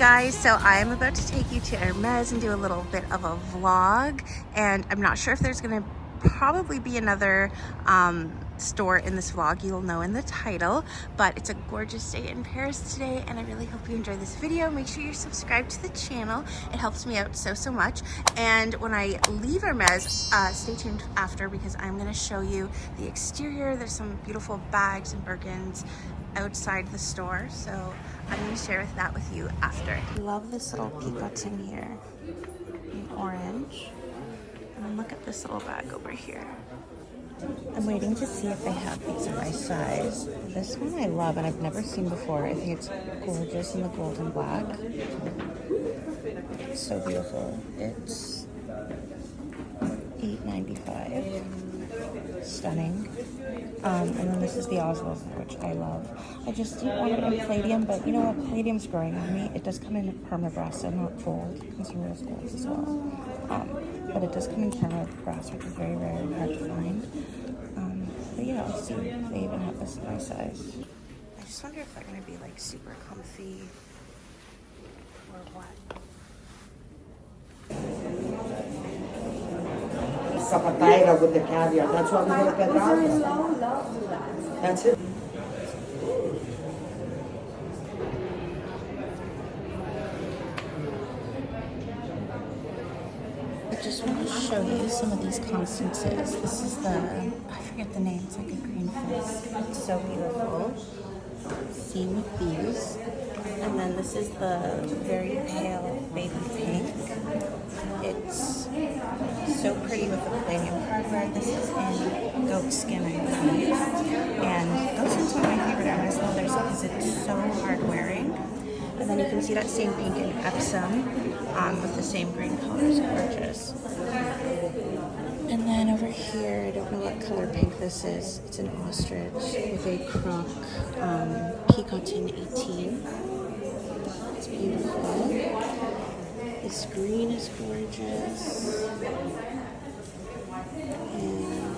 guys, so I'm about to take you to Hermes and do a little bit of a vlog, and I'm not sure if there's gonna probably be another store in this vlog. You'll know in the title, but it's a gorgeous day in Paris today, and I really hope you enjoy this video. Make sure you're subscribed to the channel. It helps me out so much. And when I leave Hermes, stay tuned after, because I'm going to show you the exterior. There's some beautiful bags and Birkins outside the store, so I'm going to share that with you after. I love this little Picotin here in orange. And then look at this little bag over here. I'm waiting to see if they have these in my size. This one I love and I've never seen before. I think it's gorgeous in the gold and black. It's so beautiful. It's $8.95. Stunning. And then this is the Oswald, which I love. I just didn't want it in palladium, but you know what? Palladium's growing on me. It does come in perma brass and not gold. You can see rose gold as well. But it does come in perma brass, which is very rare and hard to find. But yeah, I'll see if they even have this in my size. I just wonder if they're going to be like super comfy or what. Sapataira with the caviar. That's what we're going to put on. That's it. I just want to show you some of these Constances. This is the, I forget the name, it's like a green fizz. It's so beautiful. Same with these. And then this is the very pale baby pink. It's so pretty with the palladium hardware. This is in goat skin, I believe. And goat skin's one of my favorite Hermes leathers because it's so hard wearing. And then you can see that same pink in Epsom with the same green color. It's gorgeous. And then over here, I don't know what color pink this is. It's an ostrich with a croc Picotin 18. It's beautiful. This green is gorgeous. And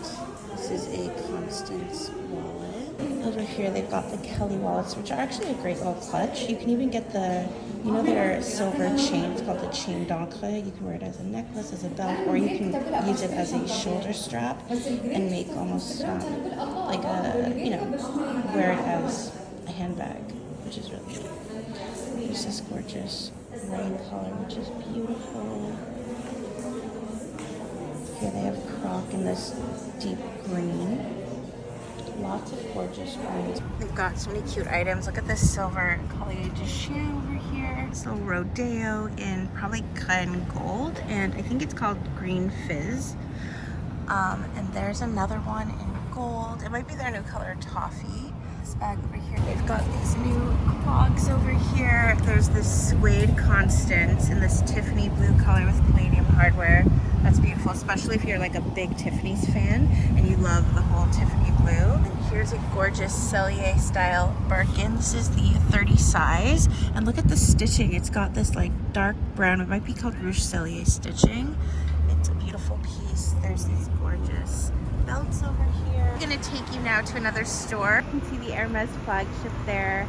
this is a Constance wallet. Over here they've got the Kelly wallets, which are actually a great little clutch. You can even get the, you know, their silver chain. It's called the chain d'encre. You can wear it as a necklace, as a belt, or you can use it as a shoulder strap and make almost like a, you know, wear it as a handbag, which is really cute. There's this gorgeous rain color, which is beautiful. Here they have croc in this deep green. Lots of gorgeous greens. They've got so many cute items. Look at this silver collier de chien over here. This little rodeo in probably cotton gold, and I think it's called green fizz. And there's another one in gold. It might be their new color, toffee. This bag over here. They've got these new clogs over here. There's this suede Constance in this Tiffany blue color with palladium hardware. That's beautiful, especially if you're like a big Tiffany's fan and you love the whole Tiffany blue. And here's a gorgeous Cellier style Birkin. This is the 30 size. And look at the stitching. It's got this like dark brown, it might be called Rouge Cellier stitching. It's a beautiful piece. There's these gorgeous belts over here. I'm gonna take you now to another store. You can see the Hermes flagship there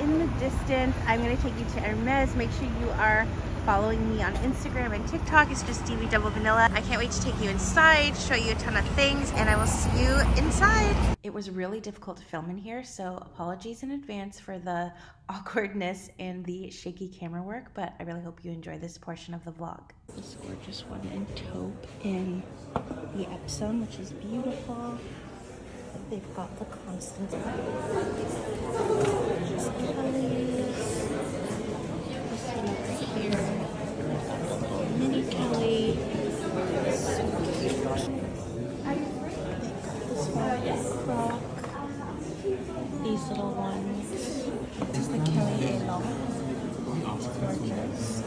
in the distance. I'm gonna take you to Hermes. Make sure you are following me on Instagram and TikTok. It's just DV Double Vanilla. I can't wait to take you inside, show you a ton of things, and I will see you inside. It was really difficult to film in here, so apologies in advance for the awkwardness and the shaky camera work, but I really hope you enjoy this portion of the vlog. This gorgeous one in taupe in the Epsom, which is beautiful. They've got the Constance. Mini Kelly. So cute. This one, croc. These little ones. This is the Kelly Elan. It's gorgeous.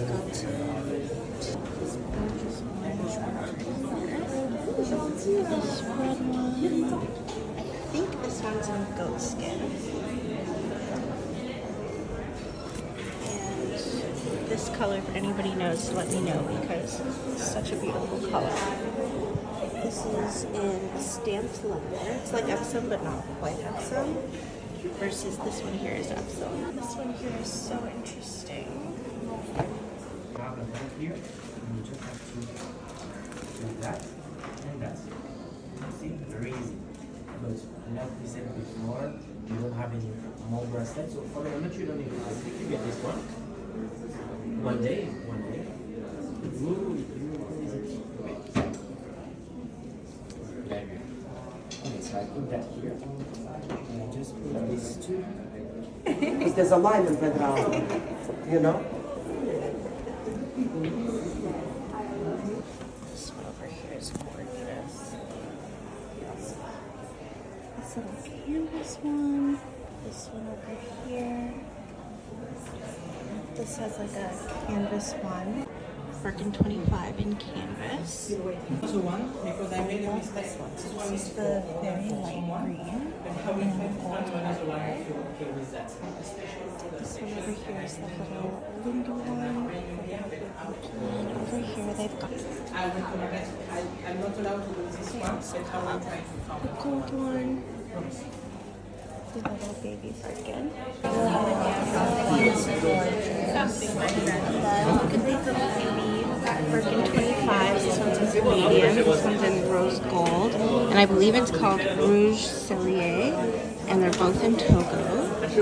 Got this gorgeous orange one. This red one. I think this one's in goat skin. This color, if anybody knows, let me know, because it's such a beautiful color. This is in stamped leather. It's like Epsom, but not quite Epsom. versus this one here is Epsom. This one here is so interesting. Have a bag here, and you just have to do that and that. See, very easy. But like we said before, you don't have any more bracelets. So for the moment, you don't need to stick. You get this one. One day. Ooh, okay, so I put that here. And I just put these two. Because there's a line in Pedro, you know? This one over here is gorgeous. This little canvas one. This one over here. This has like a canvas one. Birkin 25 in canvas. To one, because I made a mistake. This is the very light green and gold color. This one over here is the little windy one. And over here they've got I'm not allowed to do this one, so how I'm trying to count. the gold one. The little baby Birkin. Look at these little baby Birkin 25. This one's in medium. This one's in rose gold. And I believe it's called Rouge Cellier. And they're both in Togo. Is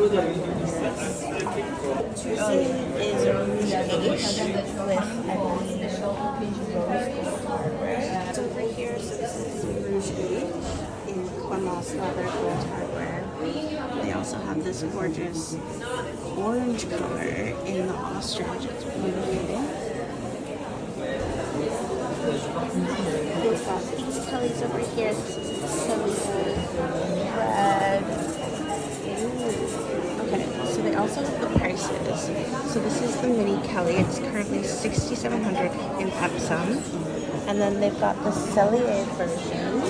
Rouge H with, I believe, rose gold hardware. It's over here, so this is Rouge H in Clemence leather gold hardware. They also have this gorgeous orange color in the ostrich. It's beautiful. We've got these KELLYS over here. This is the silver red. Ooh. Okay, so they also have the prices. So this is the mini KELLY. It's currently $6,700 in Epsom. And then they've got the Cellier version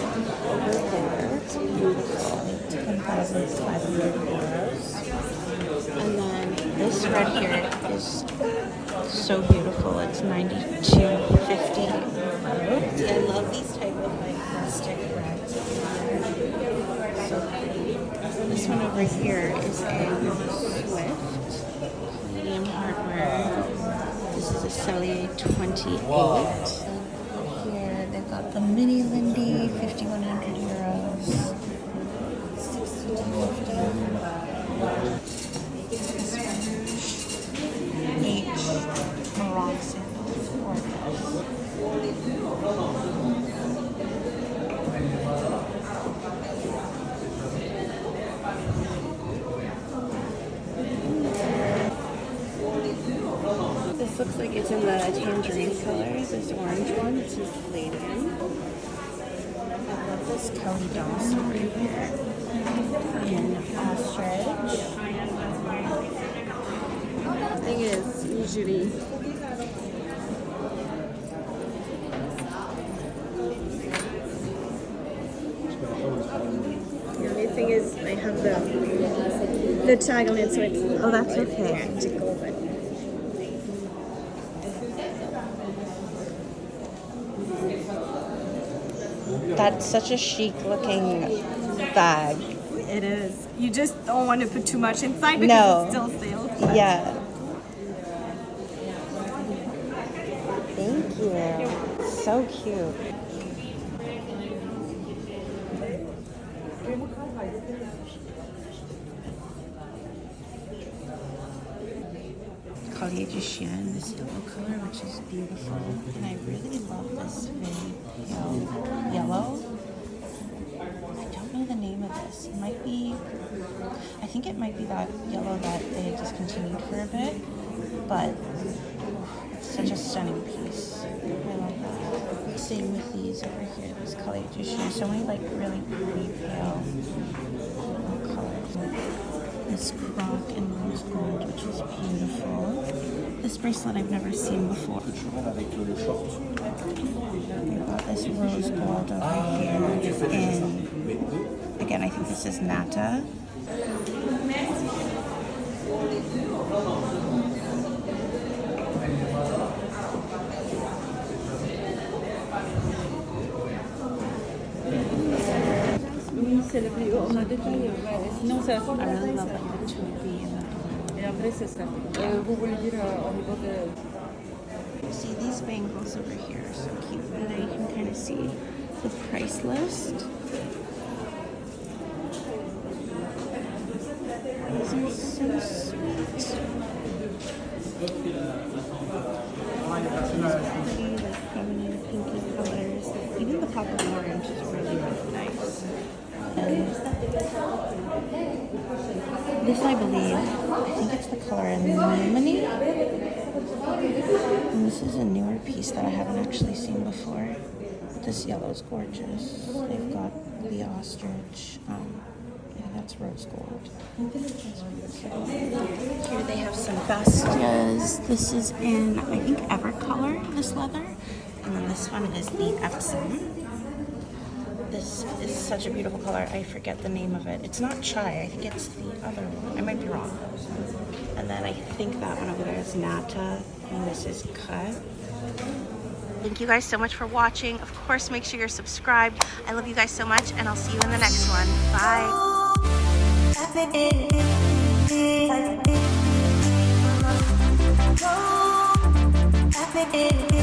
over there. It's beautiful. 10,500 euros. And then this red here is so beautiful. It's 92.50 euros. I love these type of like rustic reds. So pretty. This one over here is a Swift medium hardware. This is a Cellier 28. Over here they've got the mini Lindy, 5,100 euros. H Oran sandals, gorgeous. This looks like it's in the tangerine color. This orange one, this is palladium. I love this Cody Doss over here in ostrich. The thing is, usually the only thing is I have the tag on it, so it's that's okay. Practical, but that's such a chic looking bag. it is. You just don't want to put too much inside because it's still sealed. Yeah. Thank you. So cute. Collier de Chien, this yellow color, which is beautiful. And I really love this very pale yellow. I don't know the name of this. It might be, I think it might be that yellow that they had discontinued for a bit, but it's such a stunning piece. I love that. Same with these over here, this Collier de Chien. So many like really pretty pale colors. This croc in rose gold, which is beautiful. This bracelet I've never seen before. We've got this rose gold over here in, again, I think this is Nata. c'est le plus haut. On a détaillé. Ouais. Sinon, ça. I really love like the taupey and the Et après, c'est ça. Vous voulez dire au niveau de. see these bangles over here are so cute, and now you can kind of see the price list. These are so sweet. Pretty, like feminine pinky colors. Even the pop of orange is really, really nice. And this, I believe, I think it's the color Anemone. And this is a newer piece that I haven't actually seen before. This yellow is gorgeous. They've got the ostrich. Yeah, that's rose gold. Here they have some Bastias. This is in, I think, Evercolor, this leather. And then this one is the Epsom. This is such a beautiful color. I forget the name of it. It's not chai. I think it's the other one. I might be wrong. And then I think that one over there is Nata. And this is Craie. Thank you guys so much for watching. Of course, make sure you're subscribed. I love you guys so much, and I'll see you in the next one. Bye.